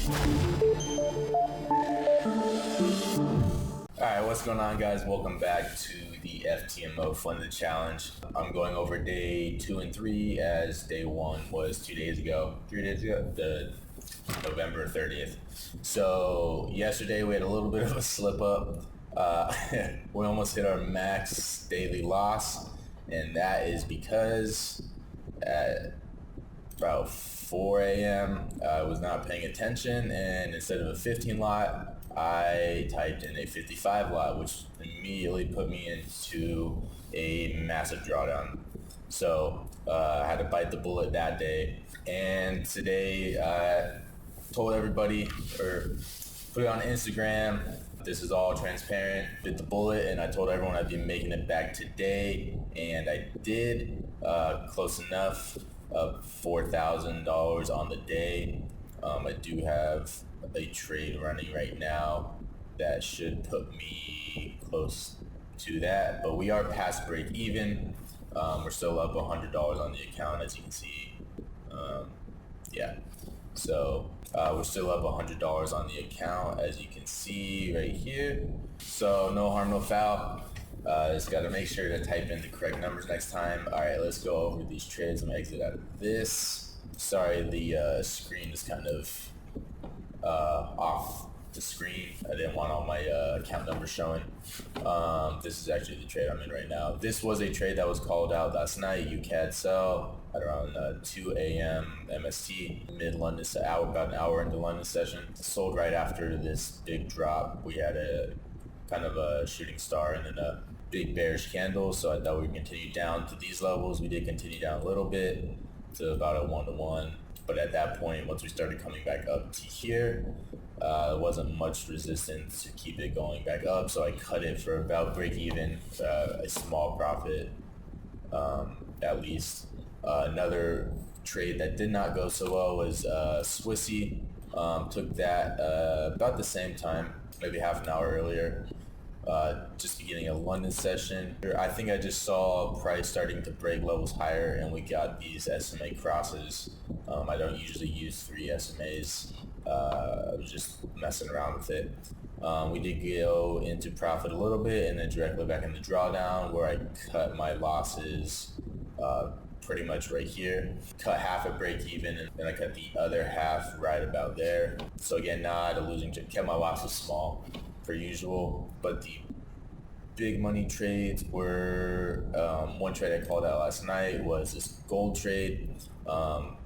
Alright, what's going on, guys? Welcome back to the FTMO Funded Challenge. I'm going over day 2 and 3 as day 1 was 3 days ago, the November 30th. So yesterday we had a little bit of a slip up. We almost hit our max daily loss, and that is because at about 4 a.m. I was not paying attention, and instead of a 15 lot, I typed in a 55 lot, which immediately put me into a massive drawdown. So I had to bite the bullet that day, and today I told everybody, or put it on Instagram, this is all transparent, bit the bullet, and I told everyone I'd be making it back today, and I did, close enough, of $4,000 on the day. I do have a trade running right now that should put me close to that, but we are past break even. We're still up $100 on the account, as you can see. So we're still up $100 on the account, as you can see right here. So no harm, no foul. Just got to make sure to type in the correct numbers next time. All right, let's go over these trades. I'm gonna exit out of this. Sorry, the screen is kind of off the screen. I didn't want all my account numbers showing. This is actually the trade I'm in right now. This was a trade that was called out last night. UCAD sell at around 2 a.m. MST, mid-London hour, about an hour into London session. Sold right after this big drop. We had a kind of a shooting star and then a big bearish candle, so I thought we would continue down to these levels. We did continue down a little bit to about a 1-to-1, but at that point, once we started coming back up to here, there wasn't much resistance to keep it going back up, so I cut it for about break even, a small profit at least. Another trade that did not go so well was Swissy. Took that about the same time, maybe half an hour earlier. Just beginning a London session. I think I just saw price starting to break levels higher, and we got these SMA crosses. I don't usually use 3 SMAs. I was just messing around with it. We did go into profit a little bit and then directly back in the drawdown, where I cut my losses pretty much right here. Cut half at break even, and then I cut the other half right about there. So again, not a losing trade. Kept my losses small per usual, but the big money trades were, one trade I called out last night was this gold trade.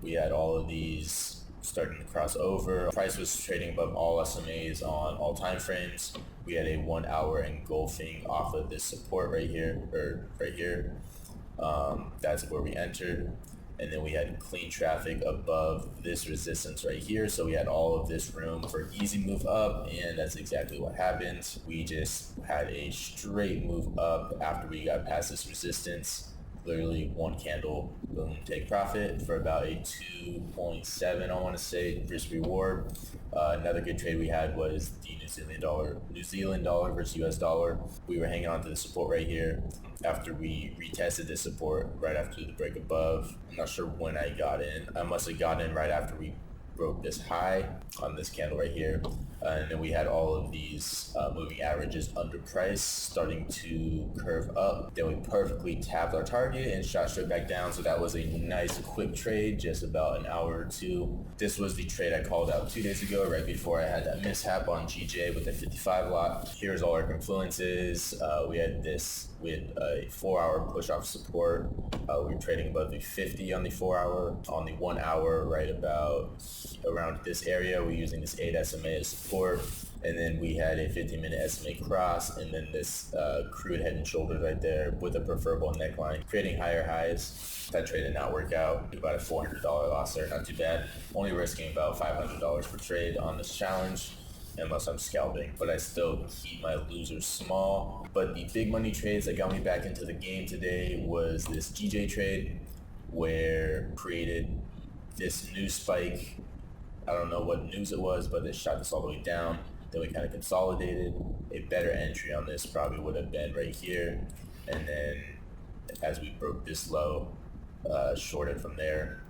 We had all of these starting to cross over. Price was trading above all SMAs on all time frames. We had a 1 hour engulfing off of this support right here, or right here. That's where we entered, and then we had clean traffic above this resistance right here, so we had all of this room for easy move up, and that's exactly what happened. We just had a straight move up after we got past this resistance. Literally one candle, boom, take profit for about a 2.7, I want to say, risk reward. Another good trade we had was the New Zealand dollar versus US dollar. We were hanging on to the support right here after we retested this support right after the break above. I'm not sure when I got in. I must have gotten in right after we broke this high on this candle right here. And then we had all of these moving averages under price starting to curve up. Then we perfectly tapped our target and shot straight back down. So that was a nice quick trade, just about an hour or two. This was the trade I called out 2 days ago, right before I had that mishap on GJ with the 55 lot. Here's all our confluences. We had a 4 hour push off support. We were trading above the 50 on the 4 hour. On the 1 hour, right about around this area, we're using this 8 SMA as support. And then we had a 15-minute SMA cross, and then this crude head and shoulders right there with a preferable neckline, creating higher highs. That trade did not work out. About a $400 loss there, not too bad. Only risking about $500 per trade on this challenge, unless I'm scalping, but I still keep my losers small. But the big money trades that got me back into the game today was this GJ trade, where created this new spike. I don't know what news it was, but it shot this all the way down. Then we kind of consolidated. A better entry on this probably would have been right here, and then as we broke this low, shorted from there.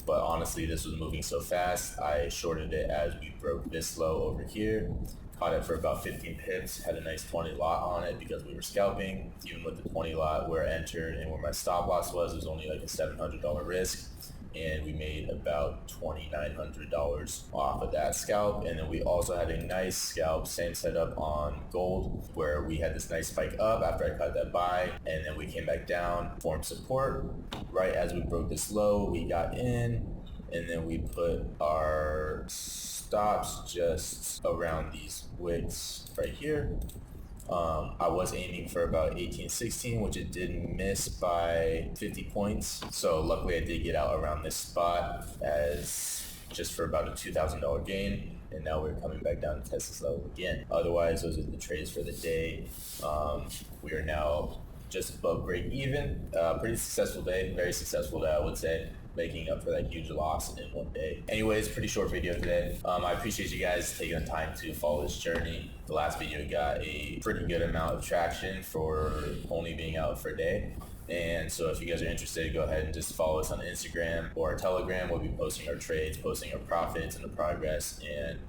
but honestly this was moving so fast I shorted it as we broke this low over here, caught it for about 15 pips, had a nice 20 lot on it because we were scalping. Even with the 20 lot where I entered and where my stop loss was, it was only like a $700 risk, and we made about $2,900 off of that scalp. And then we also had a nice scalp, same setup on gold, where we had this nice spike up after I cut that buy, and then we came back down, formed support. Right as we broke this low, we got in, and then we put our stops just around these wicks right here. I was aiming for about 18-16, which it did miss by 50 points. So luckily I did get out around this spot as just for about a $2,000 gain. And now we're coming back down to test this level again. Otherwise, those are the trades for the day. We are now just above break even. Pretty successful day, very successful day, I would say, making up for that huge loss in one day. Anyways, pretty short video today. I appreciate you guys taking the time to follow this journey. The last video got a pretty good amount of traction for only being out for a day. And so if you guys are interested, go ahead and just follow us on Instagram or our Telegram. We'll be posting our trades, posting our profits and the progress, and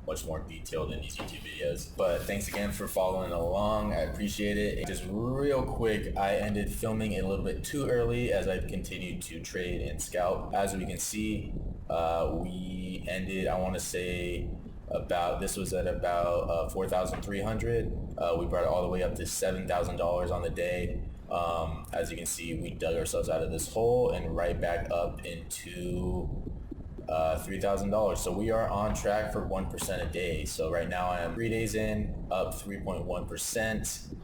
much more detailed in these YouTube videos. But thanks again for following along. I appreciate it. Just real quick, I ended filming a little bit too early as I've continued to trade and scalp. As we can see, we ended, I want to say, this was at about 4,300. We brought it all the way up to $7,000 on the day. As you can see, we dug ourselves out of this hole and right back up into $3,000. So we are on track for 1% a day. So right now I am 3 days in, up 3.1%,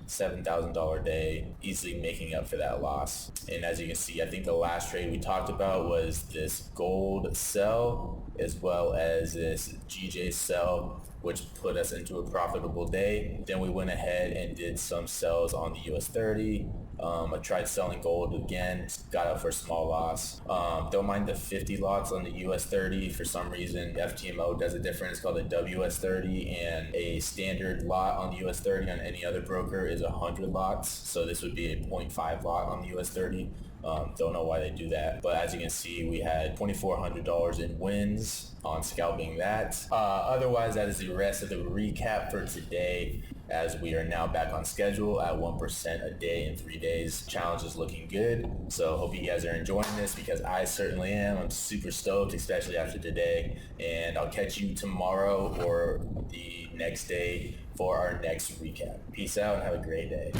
$7,000 day, easily making up for that loss. And as you can see, I think the last trade we talked about was this gold sell as well as this GJ sell, which put us into a profitable day. Then we went ahead and did some sells on the US 30. I tried selling gold again, got out for a small loss. Don't mind the 50 lots on the US 30. For some reason, FTMO does a difference called the WS 30, and a standard lot on the US 30 on any other broker is 100 lots. So this would be a 0.5 lot on the US 30. Don't know why they do that, but as you can see, we had $2,400 in wins on scalping that. Otherwise, that is the rest of the recap for today, as we are now back on schedule at 1% a day in 3 days. Challenge is looking good, so hope you guys are enjoying this, because I certainly am. I'm super stoked, especially after today, and I'll catch you tomorrow or the next day for our next recap. Peace out and have a great day.